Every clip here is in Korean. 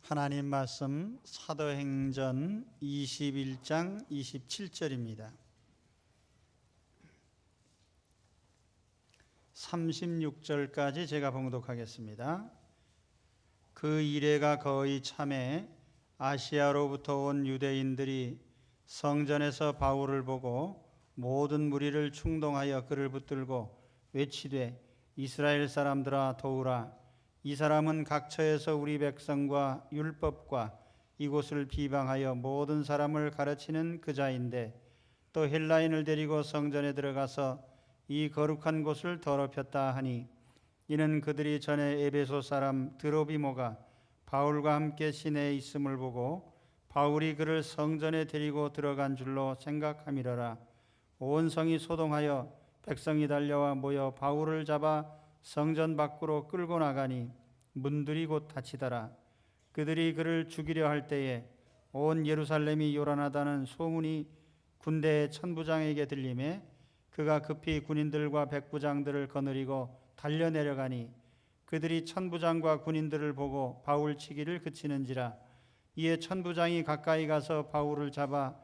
하나님 말씀 사도행전 21장 27절입니다. 36절까지 제가 봉독하겠습니다. 그 이래가 거의 참에 아시아로부터 온 유대인들이 성전에서 바울을 보고 모든 무리를 충동하여 그를 붙들고 외치되 이스라엘 사람들아 도우라. 이 사람은 각처에서 우리 백성과 율법과 이곳을 비방하여 모든 사람을 가르치는 그자인데 또 헬라인을 데리고 성전에 들어가서 이 거룩한 곳을 더럽혔다 하니 이는 그들이 전에 에베소 사람 드로비모가 바울과 함께 시내에 있음을 보고 바울이 그를 성전에 데리고 들어간 줄로 생각함이러라. 온 성이 소동하여 백성이 달려와 모여 바울을 잡아 성전 밖으로 끌고 나가니 문들이 곧 닫히더라. 그들이 그를 죽이려 할 때에 온 예루살렘이 요란하다는 소문이 군대의 천부장에게 들리매 그가 급히 군인들과 백부장들을 거느리고 달려내려가니 그들이 천부장과 군인들을 보고 바울 치기를 그치는지라. 이에 천부장이 가까이 가서 바울을 잡아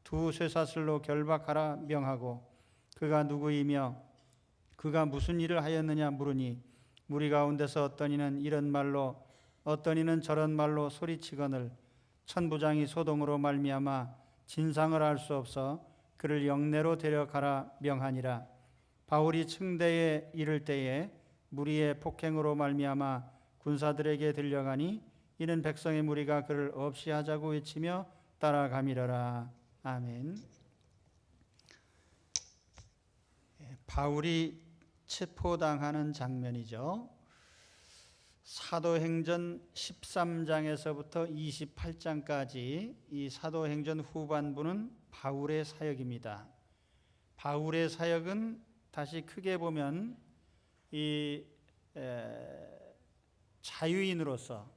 두 쇠사슬로 결박하라 명하고 그가 누구이며 그가 무슨 일을 하였느냐 물으니 무리 가운데서 어떤 이는 이런 말로 어떤 이는 저런 말로 소리치거늘 천부장이 소동으로 말미암아 진상을 알 수 없어 그를 영내로 데려가라 명하니라. 바울이 층대에 이를 때에 무리의 폭행으로 말미암아 군사들에게 들려가니 이는 백성의 무리가 그를 없이 하자고 외치며 따라가미러라. 아멘. 바울이 체포당하는 장면이죠. 사도행전 13장에서부터 28장까지 이 사도행전 후반부는 바울의 사역입니다. 바울의 사역은 다시 크게 보면 이 자유인으로서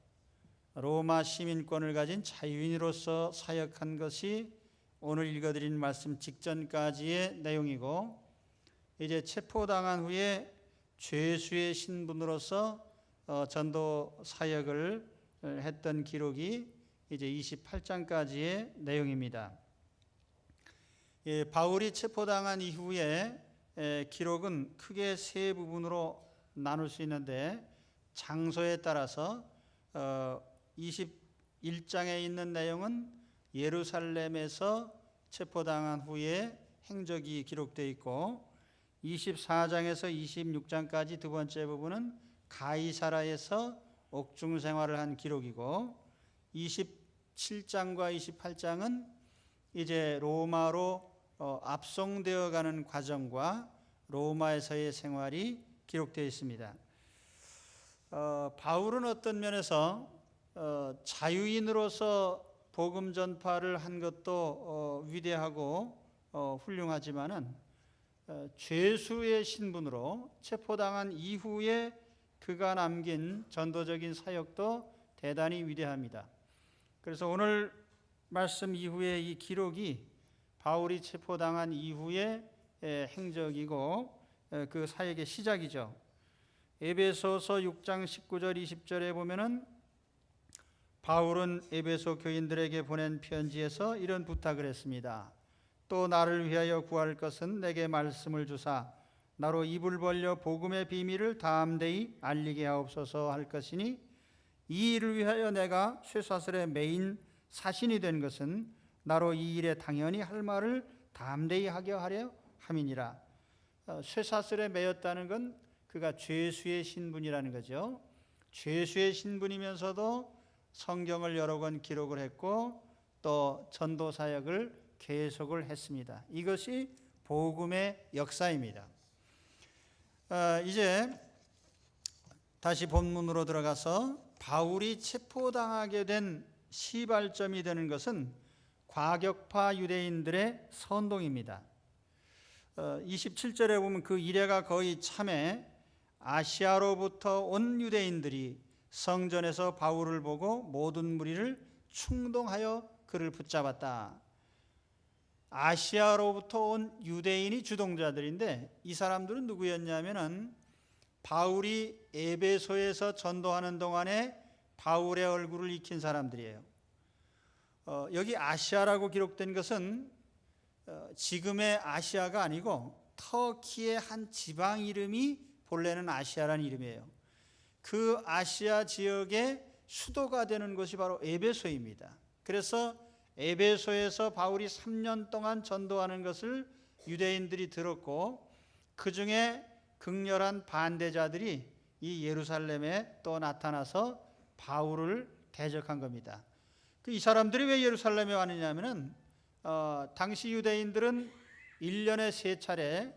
로마 시민권을 가진 자유인으로서 사역한 것이 오늘 읽어드린 말씀 직전까지의 내용이고 이제 체포당한 후에 죄수의 신분으로서 전도 사역을 했던 기록이 이제 28장까지의 내용입니다. 바울이 체포당한 이후에 기록은 크게 세 부분으로 나눌 수 있는데 장소에 따라서 21장에 있는 내용은 예루살렘에서 체포당한 후에 행적이 기록되어 있고 24장에서 26장까지 두 번째 부분은 가이사라에서 옥중 생활을 한 기록이고 27장과 28장은 이제 로마로 압송되어 가는 과정과 로마에서의 생활이 기록되어 있습니다. 바울은 어떤 면에서 자유인으로서 복음 전파를 한 것도 위대하고 훌륭하지만은 죄수의 신분으로 체포당한 이후에 그가 남긴 전도적인 사역도 대단히 위대합니다. 그래서 오늘 말씀 이후에 이 기록이 바울이 체포당한 이후의 행적이고 그 사역의 시작이죠. 에베소서 6장 19절 20절에 보면은 바울은 에베소 교인들에게 보낸 편지에서 이런 부탁을 했습니다. 또 나를 위하여 구할 것은 내게 말씀을 주사 나로 입을 벌려 복음의 비밀을 담대히 알리게 하옵소서 할 것이니 이 일을 위하여 내가 쇠사슬에 매인 사신이 된 것은 나로 이 일에 당연히 할 말을 담대히 하게 하려 함이니라. 쇠사슬에 매였다는 건 그가 죄수의 신분이라는 거죠. 죄수의 신분이면서도 성경을 여러 권 기록을 했고 또 전도 사역을 계속을 했습니다. 이것이 복음의 역사입니다. 이제 다시 본문으로 들어가서 바울이 체포당하게 된 시발점이 되는 것은 과격파 유대인들의 선동입니다. 27절에 보면 그 이래가 거의 참에 아시아로부터 온 유대인들이 성전에서 바울을 보고 모든 무리를 충동하여 그를 붙잡았다. 아시아로부터 온 유대인이 주동자들인데 이 사람들은 누구였냐면은 바울이 에베소에서 전도하는 동안에 바울의 얼굴을 익힌 사람들이에요. 여기 아시아라고 기록된 것은 지금의 아시아가 아니고 터키의 한 지방 이름이 본래는 아시아라는 이름이에요. 그 아시아 지역의 수도가 되는 곳이 바로 에베소입니다. 그래서 에베소에서 바울이 3년 동안 전도하는 것을 유대인들이 들었고, 그 중에 극렬한 반대자들이 이 예루살렘에 또 나타나서 바울을 대적한 겁니다. 이 사람들이 왜 예루살렘에 왔느냐면은 당시 유대인들은 1년에 3차례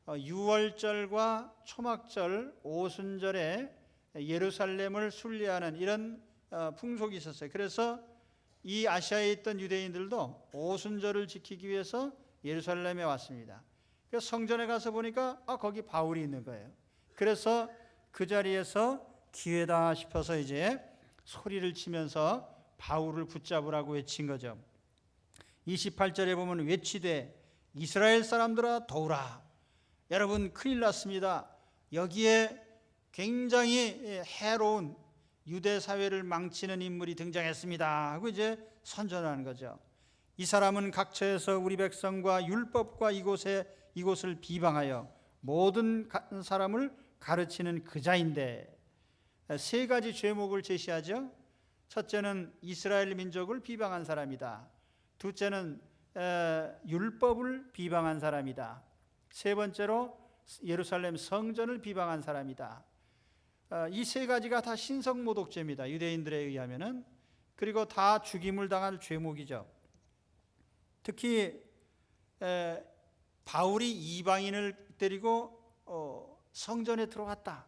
유월절과 초막절, 오순절에 예루살렘을 순례하는 이런 풍속이 있었어요. 그래서 이 아시아에 있던 유대인들도 오순절을 지키기 위해서 예루살렘에 왔습니다. 그래서 성전에 가서 보니까 거기 바울이 있는 거예요. 그래서 그 자리에서 기회다 싶어서 이제 소리를 치면서 바울을 붙잡으라고 외친 거죠. 28절에 보면 외치되 이스라엘 사람들아 도우라. 여러분 큰일 났습니다. 여기에 굉장히 해로운 유대 사회를 망치는 인물이 등장했습니다 하고 이제 선전하는 거죠. 이 사람은 각처에서 우리 백성과 율법과 이곳을 비방하여 모든 사람을 가르치는 그자인데, 3가지 죄목을 제시하죠. 첫째는 이스라엘 민족을 비방한 사람이다. 둘째는 율법을 비방한 사람이다. 세 번째로 예루살렘 성전을 비방한 사람이다. 이 3가지가 다 신성모독죄입니다. 유대인들에 의하면은. 그리고 다 죽임을 당할 죄목이죠. 특히 바울이 이방인을 데리고 성전에 들어갔다.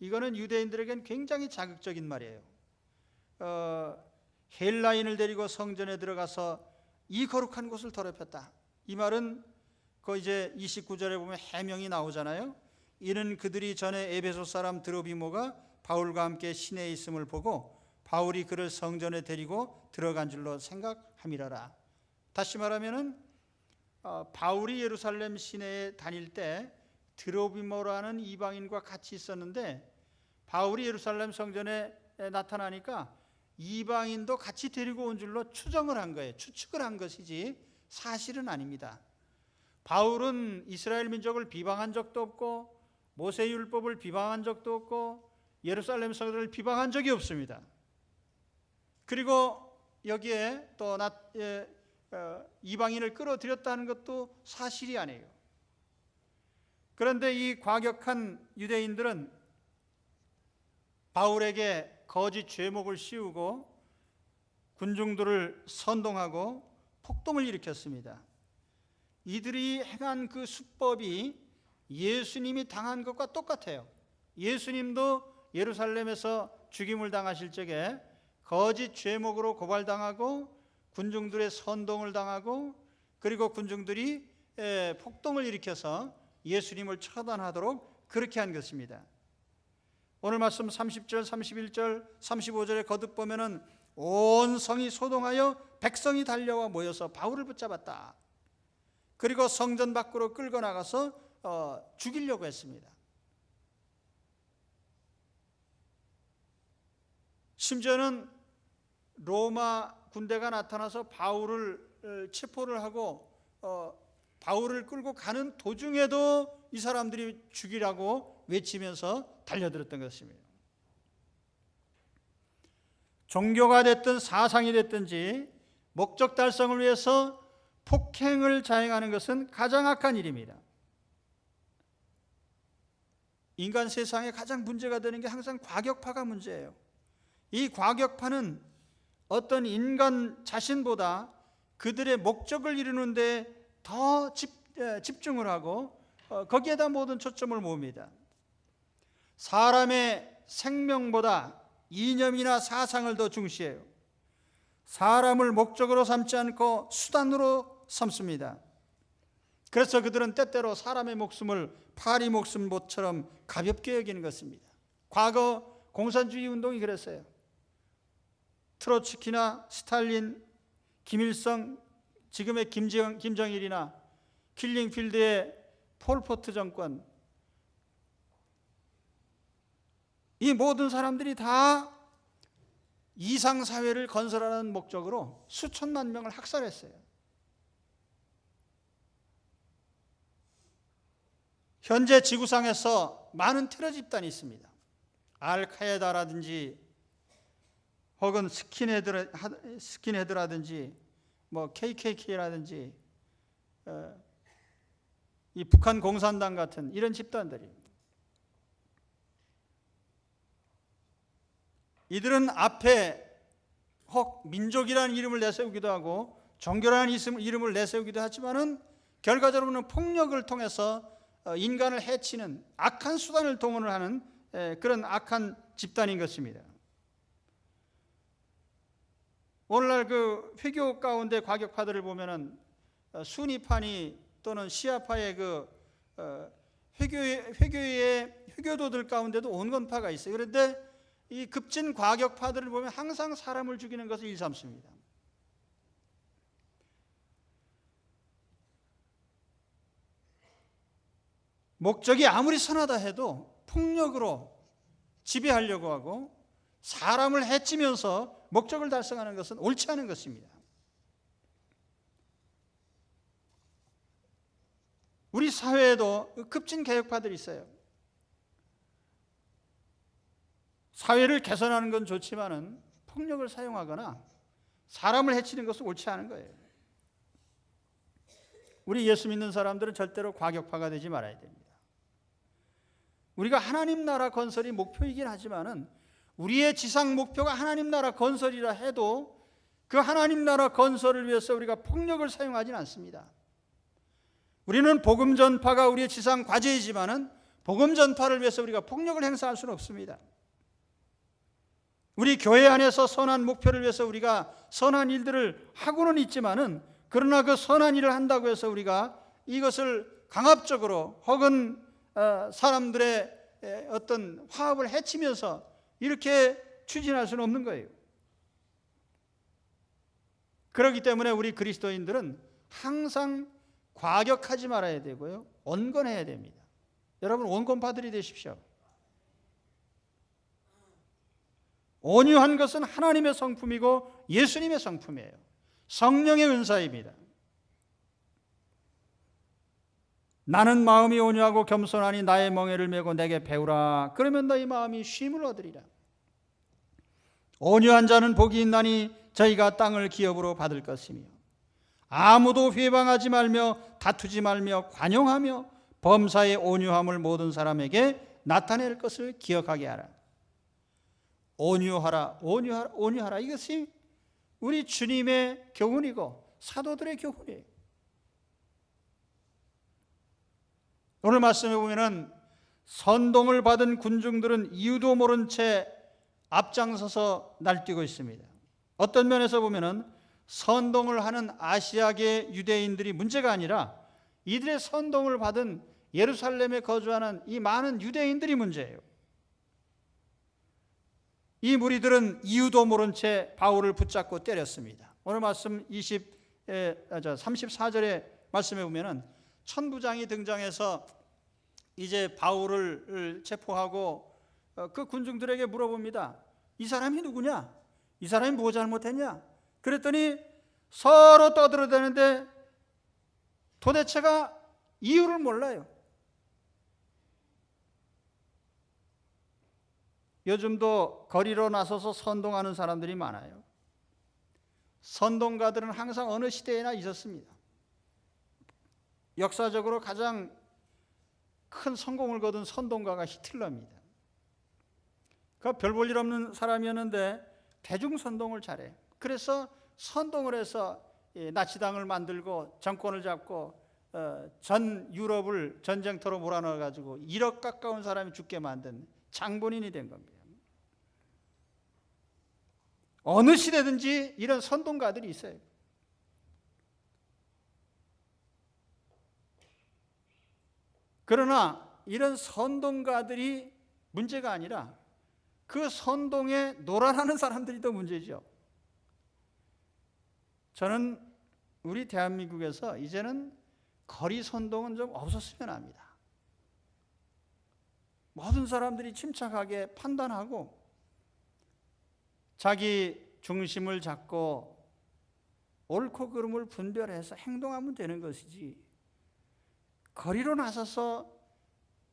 이거는 유대인들에겐 굉장히 자극적인 말이에요. 헬라인을 데리고 성전에 들어가서 이 거룩한 곳을 더럽혔다. 이 말은 그 이제 29절에 보면 해명이 나오잖아요. 이는 그들이 전에 에베소 사람 드로비모가 바울과 함께 시내에 있음을 보고 바울이 그를 성전에 데리고 들어간 줄로 생각함이라라. 다시 말하면은 바울이 예루살렘 시내에 다닐 때 드로비모라는 이방인과 같이 있었는데, 바울이 예루살렘 성전에 나타나니까 이방인도 같이 데리고 온 줄로 추정을 한 거예요. 추측을 한 것이지 사실은 아닙니다. 바울은 이스라엘 민족을 비방한 적도 없고 모세율법을 비방한 적도 없고 예루살렘 성전을 비방한 적이 없습니다. 그리고 여기에 또 이방인을 끌어들였다는 것도 사실이 아니에요. 그런데 이 과격한 유대인들은 바울에게 거짓 죄목을 씌우고 군중들을 선동하고 폭동을 일으켰습니다. 이들이 행한 그 수법이 예수님이 당한 것과 똑같아요. 예수님도 예루살렘에서 죽임을 당하실 적에 거짓 죄목으로 고발당하고 군중들의 선동을 당하고, 그리고 군중들이 폭동을 일으켜서 예수님을 처단하도록 그렇게 한 것입니다. 오늘 말씀 30절, 31절, 35절에 거듭 보면은 온 성이 소동하여 백성이 달려와 모여서 바울을 붙잡았다. 그리고 성전 밖으로 끌고 나가서 죽이려고 했습니다. 심지어는 로마 군대가 나타나서 바울을 체포를 하고 바울을 끌고 가는 도중에도 이 사람들이 죽이라고 외치면서 달려들었던 것입니다. 종교가 됐든 사상이 됐든지 목적 달성을 위해서 폭행을 자행하는 것은 가장 악한 일입니다. 인간 세상에 가장 문제가 되는 게 항상 과격파가 문제예요. 이 과격파는 어떤 인간 자신보다 그들의 목적을 이루는 데 더 집중을 하고 거기에다 모든 초점을 모읍니다. 사람의 생명보다 이념이나 사상을 더 중시해요. 사람을 목적으로 삼지 않고 수단으로 삼습니다. 그래서 그들은 때때로 사람의 목숨을 파리 목숨보처럼 가볍게 여기는 것입니다. 과거 공산주의 운동이 그랬어요. 트로츠키나 스탈린, 김일성, 지금의 김정일이나 킬링필드의 폴포트 정권, 이 모든 사람들이 다 이상사회를 건설하는 목적으로 수천만 명을 학살했어요. 현재 지구상에서 많은 테러 집단이 있습니다. 알카에다라든지 혹은 스킨헤드라든지 뭐 KKK라든지 이 북한 공산당 같은 이런 집단들이, 이들은 앞에 혹 민족이라는 이름을 내세우기도 하고 종교라는 이름을 내세우기도 하지만은 결과적으로는 폭력을 통해서 인간을 해치는 악한 수단을 동원을 하는 그런 악한 집단인 것입니다. 오늘날 그 회교 가운데 과격파들을 보면은 순위파니 또는 시아파의 그 회교도들 가운데도 온건파가 있어요. 그런데 이 급진 과격파들을 보면 항상 사람을 죽이는 것을 일삼습니다. 목적이 아무리 선하다 해도 폭력으로 지배하려고 하고 사람을 해치면서 목적을 달성하는 것은 옳지 않은 것입니다. 우리 사회에도 급진 개혁파들이 있어요. 사회를 개선하는 건 좋지만은 폭력을 사용하거나 사람을 해치는 것은 옳지 않은 거예요. 우리 예수 믿는 사람들은 절대로 과격파가 되지 말아야 됩니다. 우리가 하나님 나라 건설이 목표이긴 하지만은 우리의 지상 목표가 하나님 나라 건설이라 해도 그 하나님 나라 건설을 위해서 우리가 폭력을 사용하지는 않습니다. 우리는 복음 전파가 우리의 지상 과제이지만은 복음 전파를 위해서 우리가 폭력을 행사할 수는 없습니다. 우리 교회 안에서 선한 목표를 위해서 우리가 선한 일들을 하고는 있지만은, 그러나 그 선한 일을 한다고 해서 우리가 이것을 강압적으로 혹은 사람들의 어떤 화합을 해치면서 이렇게 추진할 수는 없는 거예요. 그렇기 때문에 우리 그리스도인들은 항상 과격하지 말아야 되고요, 온건해야 됩니다. 여러분, 온건파들이 되십시오. 온유한 것은 하나님의 성품이고 예수님의 성품이에요. 성령의 은사입니다. 나는 마음이 온유하고 겸손하니 나의 멍에를 메고 내게 배우라. 그러면 너희 마음이 쉼을 얻으리라. 온유한 자는 복이 있나니 저희가 땅을 기업으로 받을 것이며, 아무도 회방하지 말며 다투지 말며 관용하며 범사의 온유함을 모든 사람에게 나타낼 것을 기억하게 하라. 온유하라, 온유하라, 온유하라. 이것이 우리 주님의 교훈이고 사도들의 교훈이에요. 오늘 말씀에 보면은 선동을 받은 군중들은 이유도 모른 채 앞장서서 날뛰고 있습니다. 어떤 면에서 보면은 선동을 하는 아시아계 유대인들이 문제가 아니라 이들의 선동을 받은 예루살렘에 거주하는 이 많은 유대인들이 문제예요. 이 무리들은 이유도 모른 채 바울을 붙잡고 때렸습니다. 오늘 말씀 34절의 말씀에 보면은 천부장이 등장해서 이제 바울을 체포하고 그 군중들에게 물어봅니다. 이 사람이 누구냐? 이 사람이 뭐 잘못했냐? 그랬더니 서로 떠들어대는데 도대체가 이유를 몰라요. 요즘도 거리로 나서서 선동하는 사람들이 많아요. 선동가들은 항상 어느 시대에나 있었습니다. 역사적으로 가장 큰 성공을 거둔 선동가가 히틀러입니다. 그 별 볼 일 없는 사람이었는데 대중선동을 잘해. 그래서 선동을 해서 나치당을 만들고 정권을 잡고 전 유럽을 전쟁터로 몰아넣어가지고 1억 가까운 사람이 죽게 만든 장본인이 된 겁니다. 어느 시대든지 이런 선동가들이 있어요. 그러나 이런 선동가들이 문제가 아니라 그 선동에 놀아나는 사람들이 더 문제죠. 저는 우리 대한민국에서 이제는 거리 선동은 좀 없었으면 합니다. 모든 사람들이 침착하게 판단하고 자기 중심을 잡고 옳고 그름을 분별해서 행동하면 되는 것이지, 거리로 나서서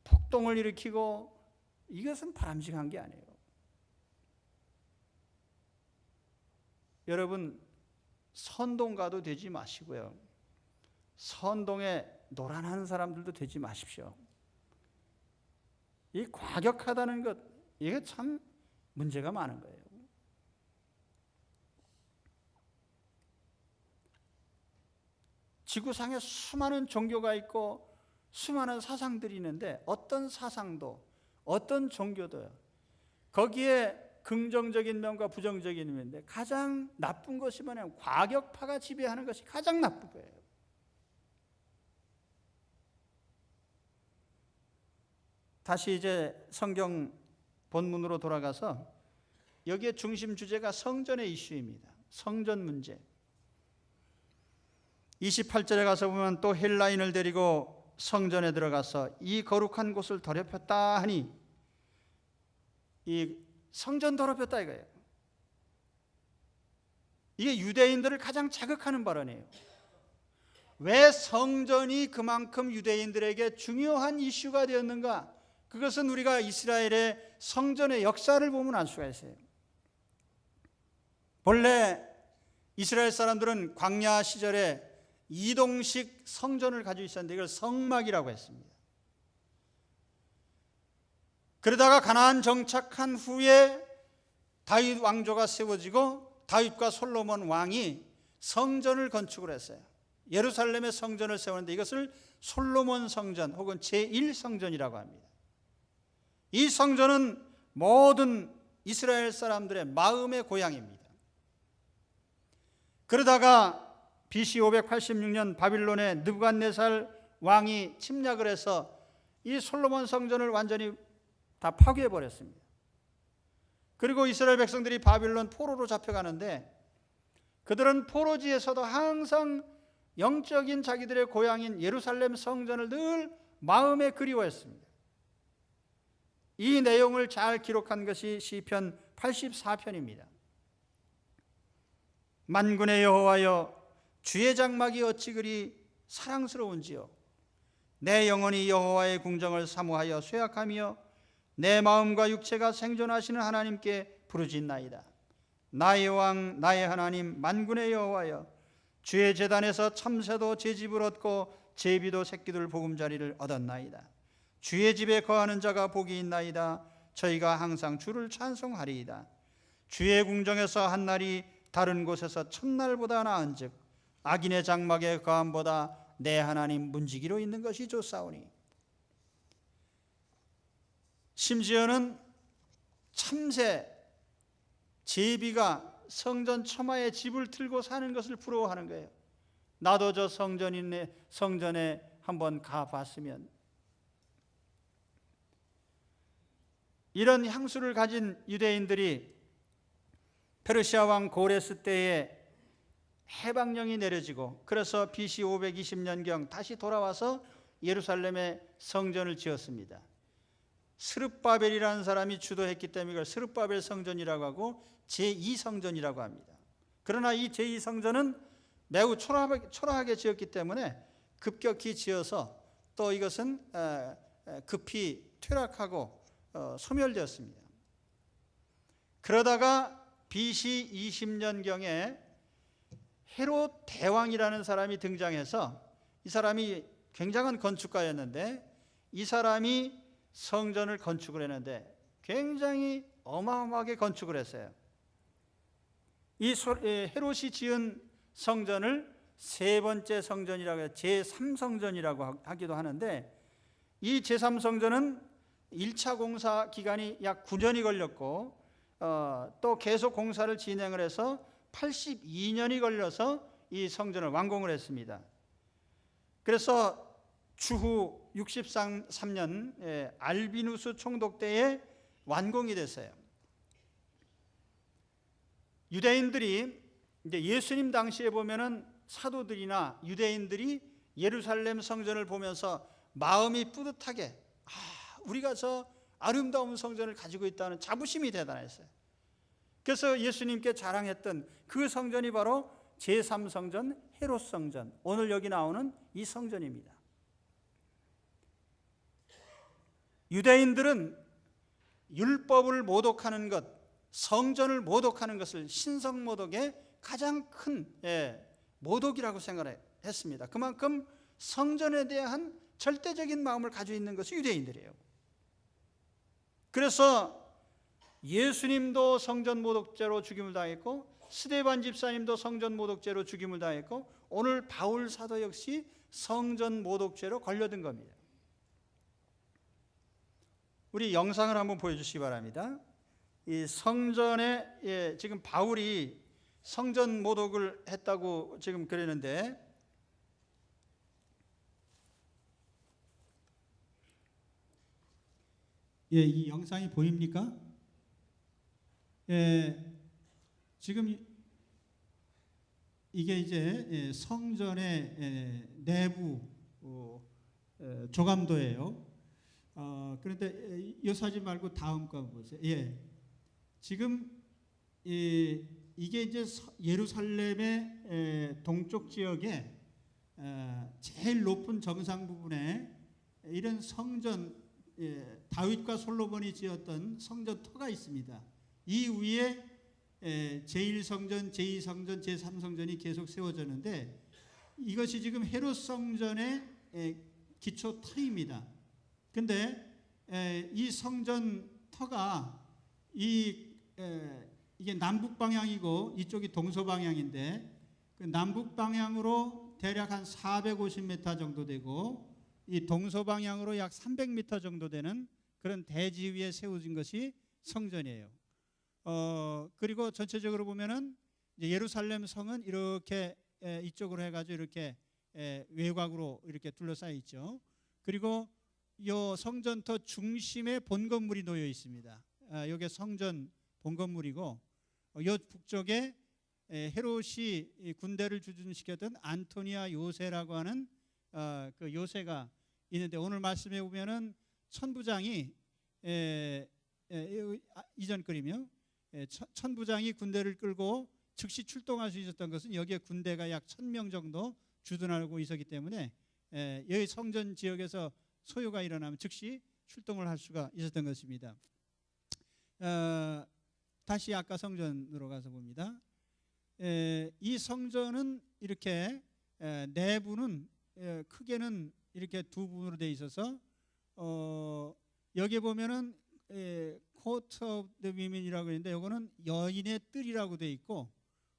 폭동을 일으키고 이것은 바람직한 게 아니에요. 여러분, 선동가도 되지 마시고요, 선동에 노란하는 사람들도 되지 마십시오. 이 과격하다는 것, 이게 참 문제가 많은 거예요. 지구상에 수많은 종교가 있고 수많은 사상들이 있는데, 어떤 사상도 어떤 종교도요, 거기에 긍정적인 면과 부정적인 면인데 가장 나쁜 것이 뭐냐면 과격파가 지배하는 것이 가장 나쁜 거예요. 다시 이제 성경 본문으로 돌아가서 여기에 중심 주제가 성전의 이슈입니다. 성전 문제. 28절에 가서 보면 또 헬라인을 데리고 성전에 들어가서 이 거룩한 곳을 더럽혔다 하니, 이 성전 더럽혔다 이거예요. 이게 유대인들을 가장 자극하는 발언이에요. 왜 성전이 그만큼 유대인들에게 중요한 이슈가 되었는가? 그것은 우리가 이스라엘의 성전의 역사를 보면 알 수가 있어요. 본래 이스라엘 사람들은 광야 시절에 이동식 성전을 가지고 있었는데 이걸 성막이라고 했습니다. 그러다가 가나안 정착한 후에 다윗 왕조가 세워지고 다윗과 솔로몬 왕이 성전을 건축을 했어요. 예루살렘의 성전을 세우는데 이것을 솔로몬 성전 혹은 제1성전이라고 합니다. 이 성전은 모든 이스라엘 사람들의 마음의 고향입니다. 그러다가 BC 586년 바빌론의 느부갓네살 왕이 침략을 해서 이 솔로몬 성전을 완전히 다 파괴해 버렸습니다. 그리고 이스라엘 백성들이 바빌론 포로로 잡혀가는데, 그들은 포로지에서도 항상 영적인 자기들의 고향인 예루살렘 성전을 늘 마음에 그리워했습니다. 이 내용을 잘 기록한 것이 시편 84편입니다. 만군의 여호와여, 주의 장막이 어찌 그리 사랑스러운지요. 내 영혼이 여호와의 궁정을 사모하여 쇠약하며 내 마음과 육체가 생존하시는 하나님께 부르짖나이다. 나의 왕 나의 하나님 만군의 여호와여, 주의 제단에서 참새도 제 집을 얻고 제비도 새끼들 보금자리를 얻었나이다. 주의 집에 거하는 자가 복이 있나이다. 저희가 항상 주를 찬송하리이다. 주의 궁정에서 한 날이 다른 곳에서 첫날보다 나은즉 악인의 장막에 거함보다 내 하나님 문지기로 있는 것이 좋사오니. 심지어는 참새, 제비가 성전 처마에 집을 틀고 사는 것을 부러워하는 거예요. 나도 저 성전에 한번 가봤으면. 이런 향수를 가진 유대인들이 페르시아 왕 고레스 때에 해방령이 내려지고, 그래서 BC 520년경 다시 돌아와서 예루살렘에 성전을 지었습니다. 스룹바벨이라는 사람이 주도했기 때문에 이걸 스룹바벨 성전이라고 하고 제2성전이라고 합니다. 그러나 이 제2성전은 매우 초라하게 지었기 때문에 급격히 지어서 또 이것은 급히 퇴락하고 소멸되었습니다. 그러다가 BC 20년경에 헤롯 대왕이라는 사람이 등장해서, 이 사람이 굉장한 건축가였는데 이 사람이 성전을 건축을 했는데 굉장히 어마어마하게 건축을 했어요. 이 헤롯이 지은 성전을 세 번째 성전이라고 해서 제3성전이라고 하기도 하는데, 이 제3성전은 1차 공사 기간이 약 9년이 걸렸고 또 계속 공사를 진행을 해서 82년이 걸려서 이 성전을 완공을 했습니다. 그래서 추후 63년 알비누스 총독 때에 완공이 됐어요. 유대인들이 이제 예수님 당시에 보면은 사도들이나 유대인들이 예루살렘 성전을 보면서 마음이 뿌듯하게, 우리가 저 아름다운 성전을 가지고 있다는 자부심이 대단했어요. 그래서 예수님께 자랑했던 그 성전이 바로 제3성전 헤롯 성전, 오늘 여기 나오는 이 성전입니다. 유대인들은 율법을 모독하는 것, 성전을 모독하는 것을 신성모독의 가장 큰 모독이라고 생각했습니다. 그만큼 성전에 대한 절대적인 마음을 가지고 있는 것이 유대인들이에요. 그래서 예수님도 성전 모독죄로 죽임을 당했고, 스데반 집사님도 성전 모독죄로 죽임을 당했고, 오늘 바울 사도 역시 성전 모독죄로 걸려든 겁니다. 우리 영상을 한번 보여주시기 바랍니다. 이 성전에 지금 바울이 성전 모독을 했다고 지금 그러는데, 이 영상이 보입니까? 지금 이게 이제 성전의 내부 조감도예요. 그런데 이 사진 말고 다음 거 보세요. 지금 이게 이제 예루살렘의 동쪽 지역에 제일 높은 정상 부분에 이런 성전, 다윗과 솔로몬이 지었던 성전 터가 있습니다. 이 위에 제1성전, 제2성전, 제3성전이 계속 세워졌는데, 이것이 지금 헤롯 성전의 기초 터입니다. 근데 이 성전 터가 이게 남북 방향이고 이쪽이 동서 방향인데, 그 남북 방향으로 대략 한 450m 정도 되고, 이 동서 방향으로 약 300m 정도 되는 그런 대지 위에 세워진 것이 성전이에요. 그리고 전체적으로 보면은 이제 예루살렘 성은 이렇게 이쪽으로 해가지고 이렇게 외곽으로 이렇게 둘러싸여 있죠. 그리고 이 성전터 중심에 본 건물이 놓여 있습니다. 이게 성전 본 건물이고, 이 북쪽에 헤롯이 군대를 주둔시켰던 안토니아 요새라고 하는 그 요새가 있는데, 오늘 말씀해 보면은 천부장이 이전 그림이요. 천부장이 군대를 끌고 즉시 출동할 수 있었던 것은 여기에 군대가 약 1000명 정도 주둔하고 있었기 때문에 여기 성전 지역에서 소요가 일어나면 즉시 출동을 할 수가 있었던 것입니다. 다시 아까 성전으로 가서 봅니다. 이 성전은 이렇게 내부는 크게는 이렇게 두 부분으로 되어 있어서 여기 보면은 코트 오브 더 위민이라고 있는데, 이거는 여인의 뜰이라고 되어 있고,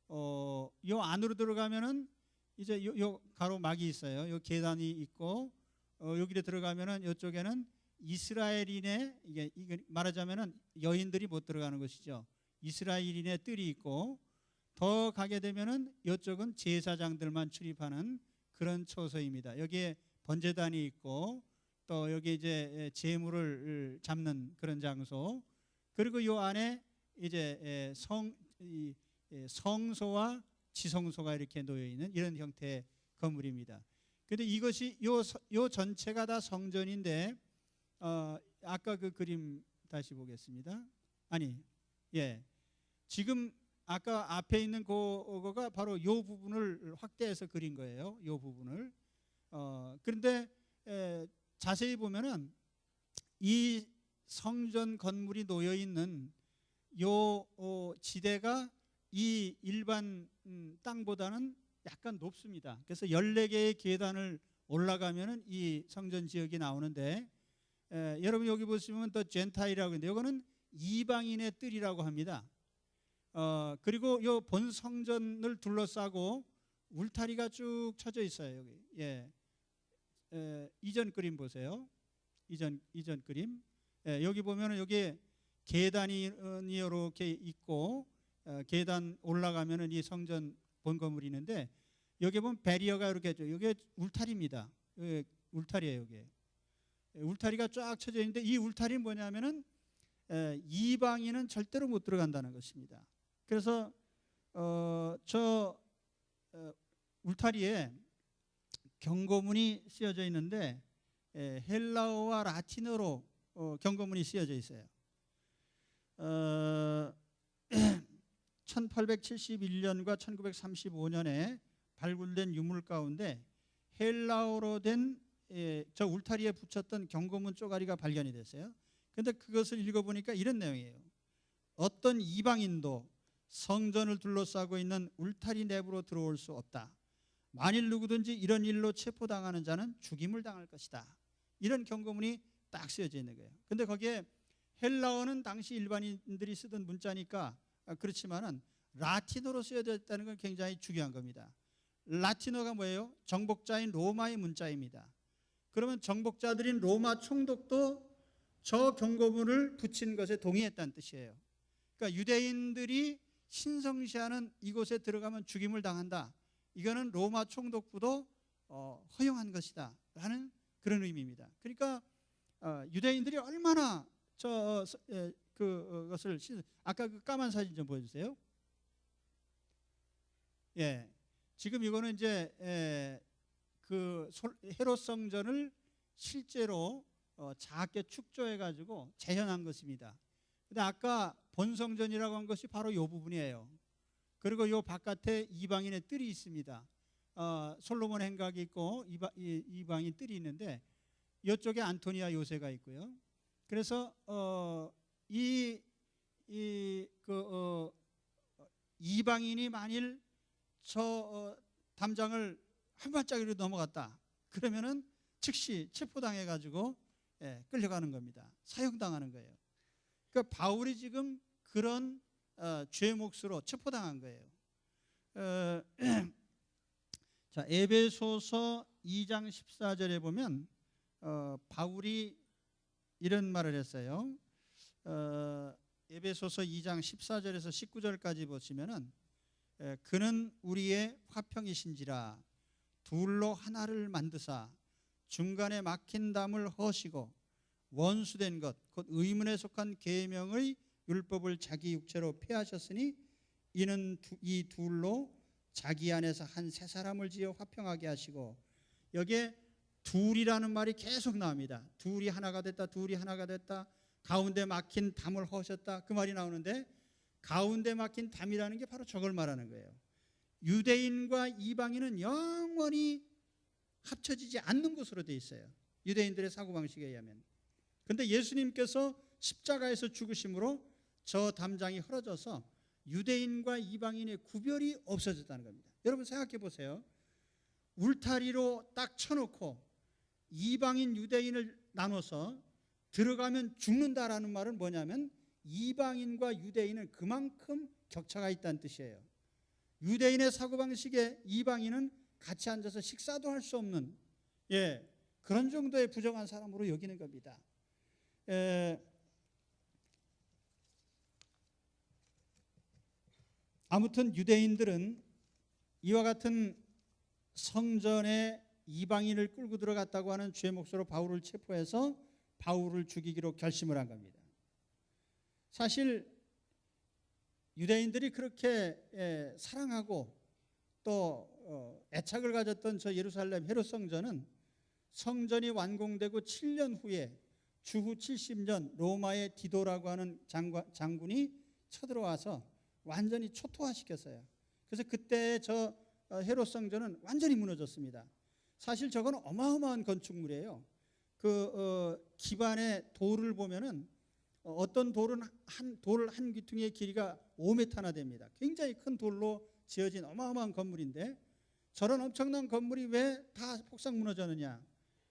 요 안으로 들어가면은 이제 요 가로막이 있어요. 요 계단이 있고, 여기로 들어가면은 이쪽에는 이스라엘인의, 이게 말하자면은 여인들이 못 들어가는 것이죠. 이스라엘인의 뜰이 있고, 더 가게 되면은 이쪽은 제사장들만 출입하는 그런 처소입니다. 여기에 번제단이 있고, 또 여기 이제 제물을 잡는 그런 장소, 그리고 요 안에 이제 성소와 지성소가 이렇게 놓여 있는 이런 형태의 건물입니다. 그런데 이것이 요 전체가 다 성전인데, 아까 그 그림 다시 보겠습니다. 지금 아까 앞에 있는 그거가 바로 요 부분을 확대해서 그린 거예요. 요 부분을. 그런데 자세히 보면은 이 성전 건물이 놓여 있는 요 지대가 이 일반 땅보다는 약간 높습니다. 그래서 14개의 계단을 올라가면은 이 성전 지역이 나오는데, 여러분 여기 보시면 또 젠타일이라고 있는데, 이거는 이방인의 뜰이라고 합니다. 그리고 요 본 성전을 둘러싸고 울타리가 쭉 쳐져 있어요. 여기. 이전 그림 보세요. 이전 그림. 여기 보면은 여기 계단이 이렇게 있고, 계단 올라가면은 이 성전 본 건물이 있는데, 여기 보면 베리어가 이렇게 있죠. 이게 울타리입니다. 여기 울타리예요. 여기 울타리가 쫙 쳐져 있는데, 이 울타리는 뭐냐면은 이방인은 절대로 못 들어간다는 것입니다. 그래서 저 울타리에 경고문이 쓰여져 있는데, 헬라어와 라틴어로 경고문이 쓰여져 있어요. 1871년과 1935년에 발굴된 유물 가운데 헬라어로 된 저 울타리에 붙였던 경고문 쪼가리가 발견이 됐어요. 그런데 그것을 읽어보니까 이런 내용이에요. 어떤 이방인도 성전을 둘러싸고 있는 울타리 내부로 들어올 수 없다. 만일 누구든지 이런 일로 체포당하는 자는 죽임을 당할 것이다. 이런 경고문이 딱 쓰여져 있는 거예요. 그런데 거기에 헬라어는 당시 일반인들이 쓰던 문자니까 그렇지만은 라틴어로 쓰여져 있다는 건 굉장히 중요한 겁니다. 라틴어가 뭐예요? 정복자인 로마의 문자입니다. 그러면 정복자들인 로마 총독도 저 경고문을 붙인 것에 동의했다는 뜻이에요. 그러니까 유대인들이 신성시하는 이곳에 들어가면 죽임을 당한다. 이거는 로마 총독부도 허용한 것이다 라는 그런 의미입니다. 그러니까 유대인들이 얼마나 그것을 아까 그 까만 사진 좀 보여주세요. 예, 지금 이거는 이제 그 헤롯 성전을 실제로 작게 축조해 가지고 재현한 것입니다. 근데 아까 본성전이라고 한 것이 바로 이 부분이에요. 그리고 이 바깥에 이방인의 뜰이 있습니다. 솔로몬 행각이 있고 이방인 뜰이 있는데 이쪽에 안토니아 요새가 있고요. 그래서 이방인이 만일 저 담장을 한 발짝이로 넘어갔다 그러면은 즉시 체포당해 가지고 끌려가는 겁니다. 사형당하는 거예요. 그러니까 바울이 지금 그런 죄의 몫으로 체포당한 거예요. 자, 에베소서 2장 14절에 보면 바울이 이런 말을 했어요. 에베소서 2장 14절에서 19절까지 보시면은 그는 우리의 화평이신지라 둘로 하나를 만드사 중간에 막힌 담을 허시고 원수된 것 곧 의문에 속한 계명의 율법을 자기 육체로 폐하셨으니 이는 이 둘로 자기 안에서 한 새 사람을 지어 화평하게 하시고 여기에 둘이라는 말이 계속 나옵니다. 둘이 하나가 됐다. 둘이 하나가 됐다. 가운데 막힌 담을 허셨다. 그 말이 나오는데 가운데 막힌 담이라는 게 바로 저걸 말하는 거예요. 유대인과 이방인은 영원히 합쳐지지 않는 것으로 되어 있어요. 유대인들의 사고방식에 의하면. 그런데 예수님께서 십자가에서 죽으심으로 저 담장이 헐어져서 유대인과 이방인의 구별이 없어졌다는 겁니다. 여러분 생각해 보세요. 울타리로 딱 쳐놓고 이방인 유대인을 나눠서 들어가면 죽는다라는 말은 뭐냐면 이방인과 유대인은 그만큼 격차가 있다는 뜻이에요. 유대인의 사고방식에 이방인은 같이 앉아서 식사도 할 수 없는 그런 정도의 부정한 사람으로 여기는 겁니다. 아무튼 유대인들은 이와 같은 성전에 이방인을 끌고 들어갔다고 하는 죄의 몫으로 바울을 체포해서 바울을 죽이기로 결심을 한 겁니다. 사실 유대인들이 그렇게 사랑하고 또 애착을 가졌던 저 예루살렘 헤롯 성전은 성전이 완공되고 7년 후에 주후 70년 로마의 디도라고 하는 장군이 쳐들어와서 완전히 초토화시켰어요. 그래서 그때 저 헤롯 성전은 완전히 무너졌습니다. 사실 저건 어마어마한 건축물이에요. 기반의 돌을 보면은 어떤 돌은 돌 한 귀퉁이의 길이가 5m나 됩니다. 굉장히 큰 돌로 지어진 어마어마한 건물인데 저런 엄청난 건물이 왜 다 폭삭 무너졌느냐?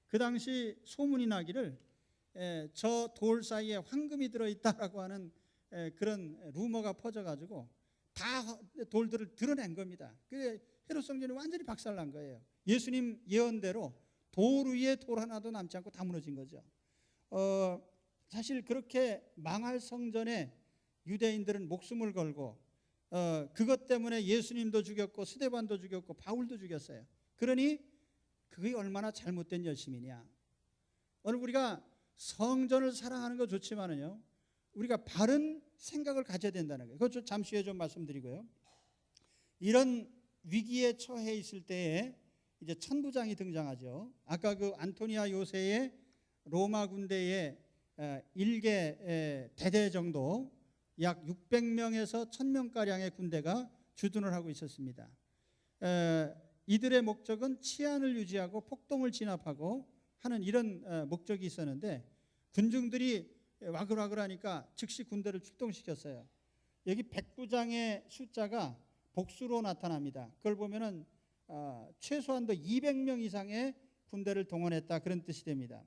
그 당시 소문이 나기를 저 돌 사이에 황금이 들어있다라고 하는 그런 루머가 퍼져가지고 다 돌들을 드러낸 겁니다. 그 헤롯 성전이 완전히 박살난 거예요. 예수님 예언대로 돌 위에 돌 하나도 남지 않고 다 무너진 거죠. 사실 그렇게 망할 성전에 유대인들은 목숨을 걸고 그것 때문에 예수님도 죽였고 스데반도 죽였고 바울도 죽였어요. 그러니 그게 얼마나 잘못된 열심이냐. 오늘 우리가 성전을 사랑하는 거 좋지만은요, 우리가 바른 생각을 가져야 된다는 거예요. 그것 잠시 후에 좀 말씀드리고요. 이런 위기에 처해 있을 때에 이제 천부장이 등장하죠. 아까 그 안토니아 요새의 로마 군대의 1개 대대 정도 약 600명에서 1000명가량의 군대가 주둔을 하고 있었습니다. 이들의 목적은 치안을 유지하고 폭동을 진압하고 하는 이런 목적이 있었는데 군중들이 와글와글하니까 즉시 군대를 출동시켰어요. 여기 백부장의 숫자가 복수로 나타납니다. 그걸 보면은 최소한도 200명 이상의 군대를 동원했다 그런 뜻이 됩니다.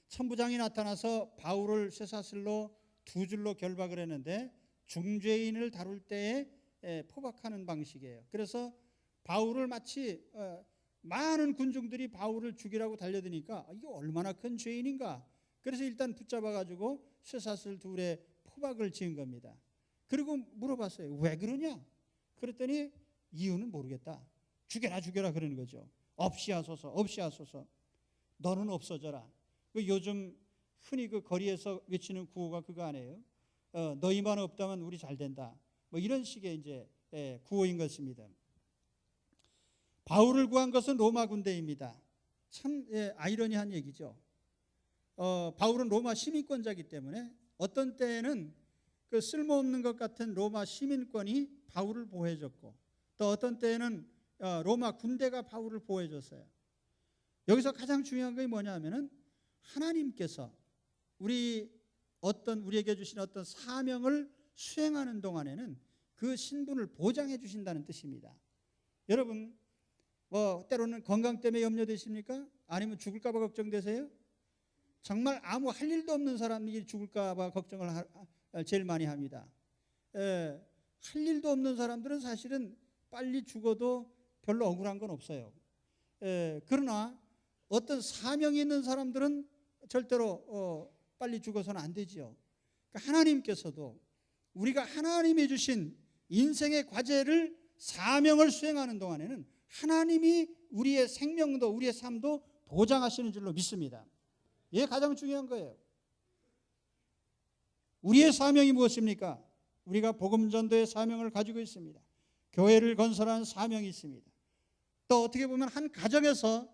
천부장이 나타나서 바울을 쇠사슬로 두 줄로 결박을 했는데 중죄인을 다룰 때에 포박하는 방식이에요. 그래서 바울을 마치 많은 군중들이 바울을 죽이라고 달려드니까 이게 얼마나 큰 죄인인가. 그래서 일단 붙잡아가지고 쇠사슬 둘에 포박을 지은 겁니다. 그리고 물어봤어요. 왜 그러냐? 그랬더니 이유는 모르겠다. 죽여라 죽여라 그러는 거죠. 없이 하소서 없이 하소서. 너는 없어져라. 요즘 흔히 그 거리에서 외치는 구호가 그거 아니에요? 너희만 없다면 우리 잘 된다. 뭐 이런 식의 이제 구호인 것입니다. 바울을 구한 것은 로마 군대입니다. 참 아이러니한 얘기죠. 바울은 로마 시민권자이기 때문에 어떤 때에는 그 쓸모없는 것 같은 로마 시민권이 바울을 보호해줬고 또 어떤 때에는 로마 군대가 바울을 보호해줬어요. 여기서 가장 중요한 것이 뭐냐면은 하나님께서 우리에게 주신 어떤 사명을 수행하는 동안에는 그 신분을 보장해 주신다는 뜻입니다. 여러분 때로는 건강 때문에 염려되십니까? 아니면 죽을까 봐 걱정되세요? 정말 아무 할 일도 없는 사람이 죽을까 봐 걱정을 제일 많이 합니다. 할 일도 없는 사람들은 사실은 빨리 죽어도 별로 억울한 건 없어요. 그러나 어떤 사명이 있는 사람들은 절대로 빨리 죽어서는 안 되지요. 그러니까 하나님께서도 우리가 하나님이 주신 인생의 과제를 사명을 수행하는 동안에는 하나님이 우리의 생명도 우리의 삶도 보장하시는 줄로 믿습니다. 이게 가장 중요한 거예요. 우리의 사명이 무엇입니까? 우리가 복음전도의 사명을 가지고 있습니다. 교회를 건설하는 사명이 있습니다. 또 어떻게 보면 한 가정에서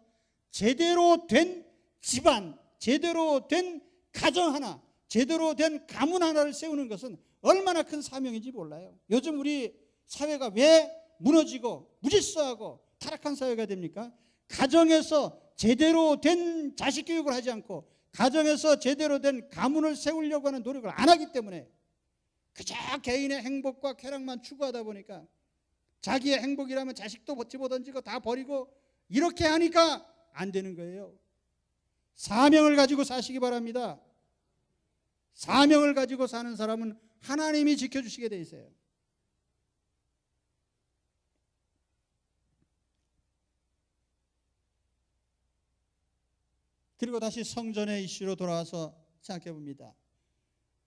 제대로 된 집안, 제대로 된 가정 하나, 제대로 된 가문 하나를 세우는 것은 얼마나 큰 사명인지 몰라요. 요즘 우리 사회가 왜 무너지고 무질서하고 타락한 사회가 됩니까? 가정에서 제대로 된 자식 교육을 하지 않고 가정에서 제대로 된 가문을 세우려고 하는 노력을 안 하기 때문에 그저 개인의 행복과 쾌락만 추구하다 보니까 자기의 행복이라면 자식도 집어던지고 다 버리고 이렇게 하니까 안 되는 거예요. 사명을 가지고 사시기 바랍니다. 사명을 가지고 사는 사람은 하나님이 지켜주시게 돼 있어요. 그리고 다시 성전의 이슈로 돌아와서 생각해 봅니다.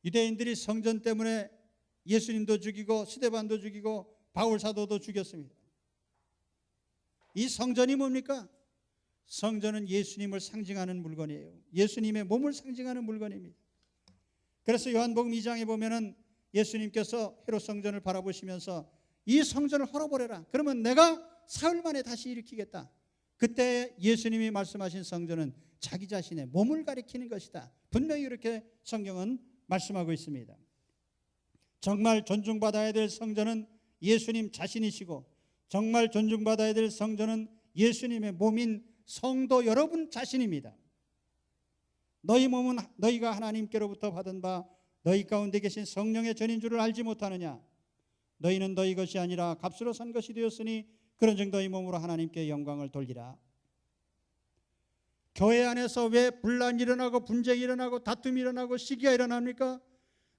유대인들이 성전 때문에 예수님도 죽이고 스데반도 죽이고 바울 사도도 죽였습니다. 이 성전이 뭡니까? 성전은 예수님을 상징하는 물건이에요. 예수님의 몸을 상징하는 물건입니다. 그래서 요한복음 2장에 보면은 예수님께서 헤롯 성전을 바라보시면서 이 성전을 헐어버려라. 그러면 내가 사흘 만에 다시 일으키겠다. 그때 예수님이 말씀하신 성전은 자기 자신의 몸을 가리키는 것이다. 분명히 이렇게 성경은 말씀하고 있습니다. 정말 존중받아야 될 성전은 예수님 자신이시고 정말 존중받아야 될 성전은 예수님의 몸인 성도 여러분 자신입니다. 너희 몸은 너희가 하나님께로부터 받은 바 너희 가운데 계신 성령의 전인 줄을 알지 못하느냐? 너희는 너희 것이 아니라 값으로 산 것이 되었으니 그런즉 너희 몸으로 하나님께 영광을 돌리라. 교회 안에서 왜 분란이 일어나고 분쟁이 일어나고 다툼이 일어나고 시기가 일어납니까?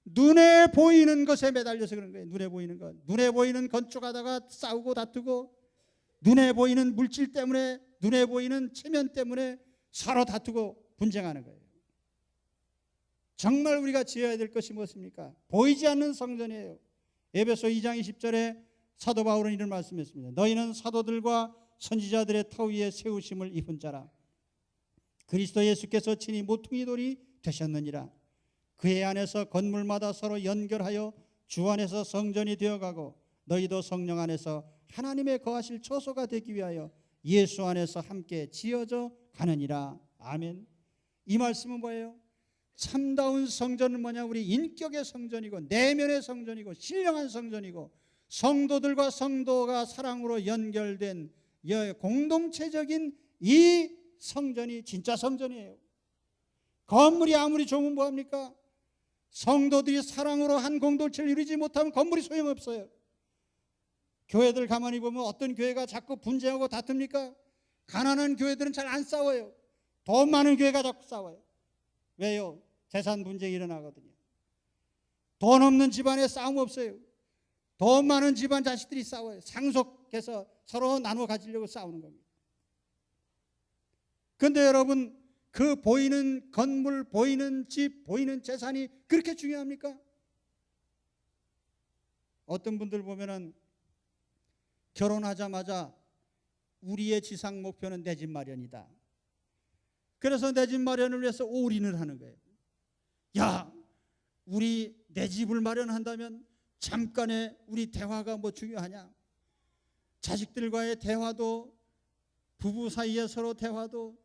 눈에 보이는 것에 매달려서 그런 거예요. 눈에 보이는 것. 눈에 보이는 건축하다가 싸우고 다투고 눈에 보이는 물질 때문에 눈에 보이는 체면 때문에 서로 다투고 분쟁하는 거예요. 정말 우리가 지어야 될 것이 무엇입니까? 보이지 않는 성전이에요. 에베소 2장 20절에 사도 바울은 이런 말씀했습니다. 너희는 사도들과 선지자들의 터 위에 세우심을 입은 자라. 그리스도 예수께서 친히 모퉁이 돌이 되셨느니라. 그의 안에서 건물마다 서로 연결하여 주 안에서 성전이 되어가고 너희도 성령 안에서 하나님의 거하실 처소가 되기 위하여 예수 안에서 함께 지어져 가느니라. 아멘. 이 말씀은 뭐예요? 참다운 성전은 뭐냐? 우리 인격의 성전이고 내면의 성전이고 신령한 성전이고 성도들과 성도가 사랑으로 연결된 공동체적인 이 성전이 진짜 성전이에요. 건물이 아무리 좋으면 뭐합니까? 성도들이 사랑으로 한 공동체를 이루지 못하면 건물이 소용없어요. 교회들 가만히 보면 어떤 교회가 자꾸 분쟁하고 다툽니까? 가난한 교회들은 잘 안 싸워요. 돈 많은 교회가 자꾸 싸워요. 왜요? 재산 분쟁이 일어나거든요. 돈 없는 집안에 싸움 없어요. 돈 많은 집안 자식들이 싸워요. 상속해서 서로 나눠 가지려고 싸우는 겁니다. 그런데 여러분, 그 보이는 건물, 보이는 집, 보이는 재산이 그렇게 중요합니까? 어떤 분들 보면은 결혼하자마자 우리의 지상 목표는 내 집 마련이다. 그래서 내 집 마련을 위해서 올인을 하는 거예요. 야, 우리 내 집을 마련한다면 잠깐의 우리 대화가 뭐 중요하냐? 자식들과의 대화도, 부부 사이에 서로 대화도,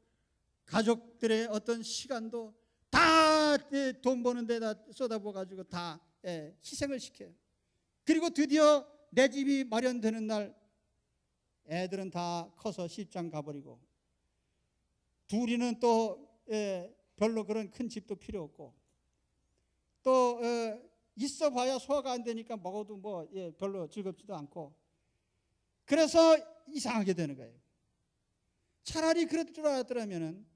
가족들의 어떤 시간도 다 돈 버는 데다 쏟아부어가지고 다 희생을 시켜요. 그리고 드디어 내 집이 마련되는 날 애들은 다 커서 시집장 가버리고, 둘이는 또 별로 그런 큰 집도 필요 없고, 또 있어봐야 소화가 안 되니까 먹어도 뭐 별로 즐겁지도 않고, 그래서 이상하게 되는 거예요. 차라리 그럴 줄 알았더라면은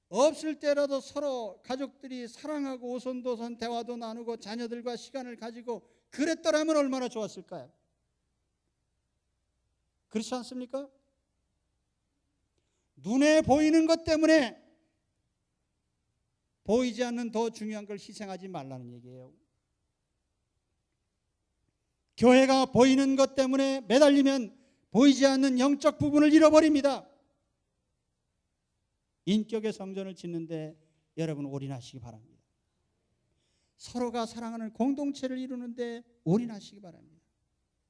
없을 때라도 서로 가족들이 사랑하고 오손도손 대화도 나누고 자녀들과 시간을 가지고 그랬더라면 얼마나 좋았을까요? 그렇지 않습니까? 눈에 보이는 것 때문에 보이지 않는 더 중요한 걸 희생하지 말라는 얘기예요. 교회가 보이는 것 때문에 매달리면 보이지 않는 영적 부분을 잃어버립니다. 인격의 성전을 짓는데 여러분 올인하시기 바랍니다. 서로가 사랑하는 공동체를 이루는데 올인하시기 바랍니다.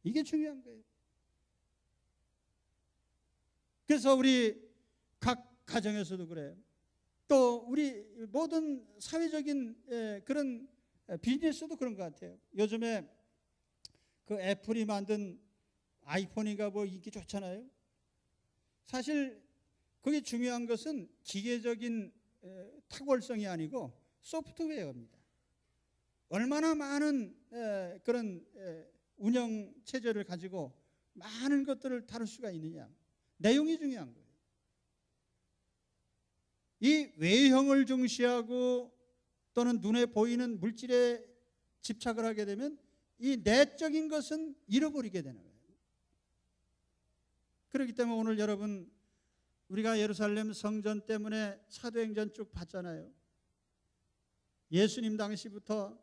이게 중요한 거예요. 그래서 우리 각 가정에서도 그래요. 또 우리 모든 사회적인 그런 비즈니스도 그런 것 같아요. 요즘에 그 애플이 만든 아이폰이가 뭐 인기 좋잖아요. 사실 그게 중요한 것은 기계적인 탁월성이 아니고 소프트웨어입니다. 얼마나 많은 그런 운영 체제를 가지고 많은 것들을 다룰 수가 있느냐. 내용이 중요한 거예요. 이 외형을 중시하고 또는 눈에 보이는 물질에 집착을 하게 되면 이 내적인 것은 잃어버리게 되는 거예요. 그렇기 때문에 오늘 여러분, 우리가 예루살렘 성전 때문에 사도행전 쭉 봤잖아요. 예수님 당시부터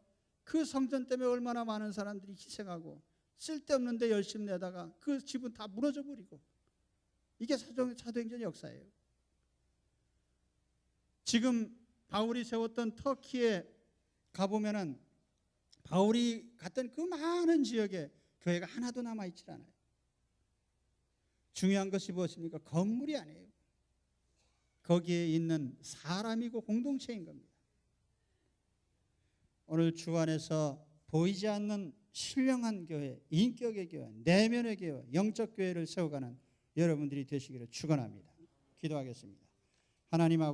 그 성전 때문에 얼마나 많은 사람들이 희생하고 쓸데없는 데 열심 내다가 그 집은 다 무너져 버리고, 이게 사도행전 역사예요. 지금 바울이 세웠던 터키에 가보면은 바울이 갔던 그 많은 지역에 교회가 하나도 남아있질 않아요. 중요한 것이 무엇입니까? 건물이 아니에요. 거기에 있는 사람이고 공동체인 겁니다. 오늘 주 안에서 보이지 않는 신령한 교회, 인격의 교회, 내면의 교회, 영적 교회를 세워가는 여러분들이 되시기를 축원합니다. 기도하겠습니다. 하나님 아버지,